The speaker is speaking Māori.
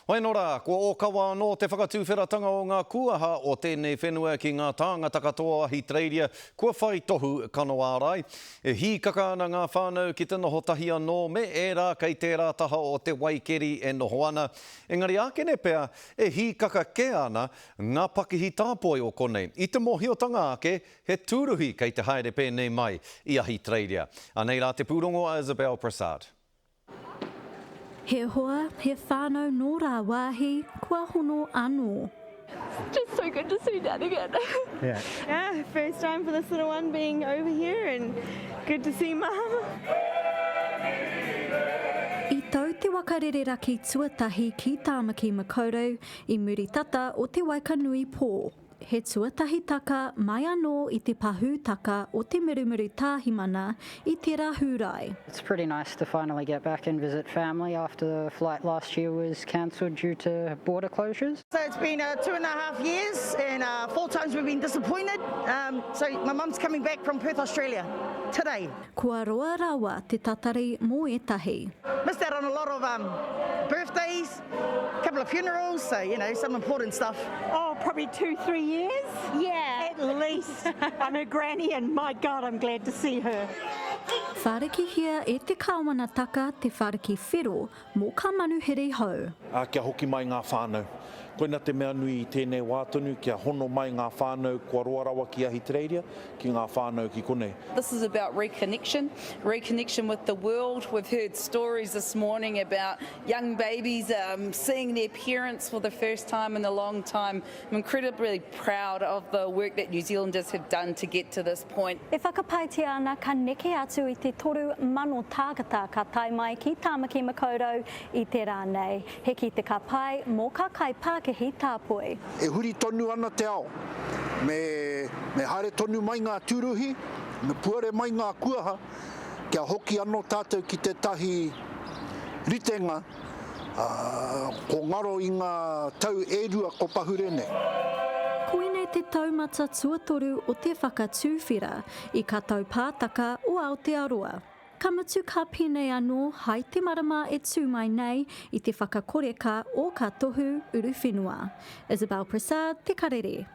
Hoi nora, kua o kawa anō te whakatūwheratanga o ngā kuaha o tēnei whenua ki ngā tāngata katoa Ahitreiria, kua whai tohu kanoārai. E hi kaka ana ngā whānau ki te noho tahi anō, me e rā kei tērā taha o te waikeri e noho ana. Engari ākene pea, e hi kaka ke ana ngā pakihi tāpoi o konei. I te mohiotanga ake, he tūruhi kei te haere pēnei mai i Ahitreiria. Anei rā te pūrongo a Isabel Prasad. He hoa, he whānau nō rā wāhi, kua hono anō. Just so good to see Dad again. Yeah, first time for this little one being over here and good to see Mum. I tau te wakarere raki tuatahi ki Tāmaki Makaurau, i muri tata o te Waikanui pō. He tuatahi taka mai anō i te pahu taka o te Murumuru Tāhimana i te Rahurai. It's pretty nice to finally get back and visit family after the flight last year was cancelled due to border closures. So it's been 2.5 years and 4 times we've been disappointed. So my mum's coming back from Perth, Australia today. Kua roa rawa te tatari mō etahi. Missed out on a lot of birthdays, a couple of funerals, so you know, some important stuff. Oh, probably 2-3 years? Yeah. At least. I'm her granny and my God, I'm glad to see her. Whāriki hia e te kawana taka te whāriki whiro mō ka manuhere hau. Kia hoki mai ngā whānau. Koina te mea nui i tēnei wātonu, kia hono mai ngā whānau kua roa rawa ki Ahitreiria, ki ngā whānau ki konei. This is about reconnection with the world. We've heard stories this morning about young babies seeing their parents for the first time in a long time. I'm incredibly proud of the work that New Zealanders have done to get to this point. E whakapaitia ana ka neke atu i te toru mano tākata ka tai mai ki Tāmaki Makaurau i te rānei. He ki te kapai mō ka kai Pākehi tāpoi. E huri tonu ana te ao. Me haere tonu mai ngā tūruhi, me puare mai ngā kuaha, kia hoki anō tātou ki te tahi ritenga, ko ngaro i ngā tau e rua ko Pahurene. Koine te taumata tuatoru o te whakatūwhira i ka tau pātaka o Aotearoa. Ka mutu ka pēnei anō hai te marama e tū mai nei i te whakakoreka o ka tohu uruwhenua. Isabel Prasad, Te Karere.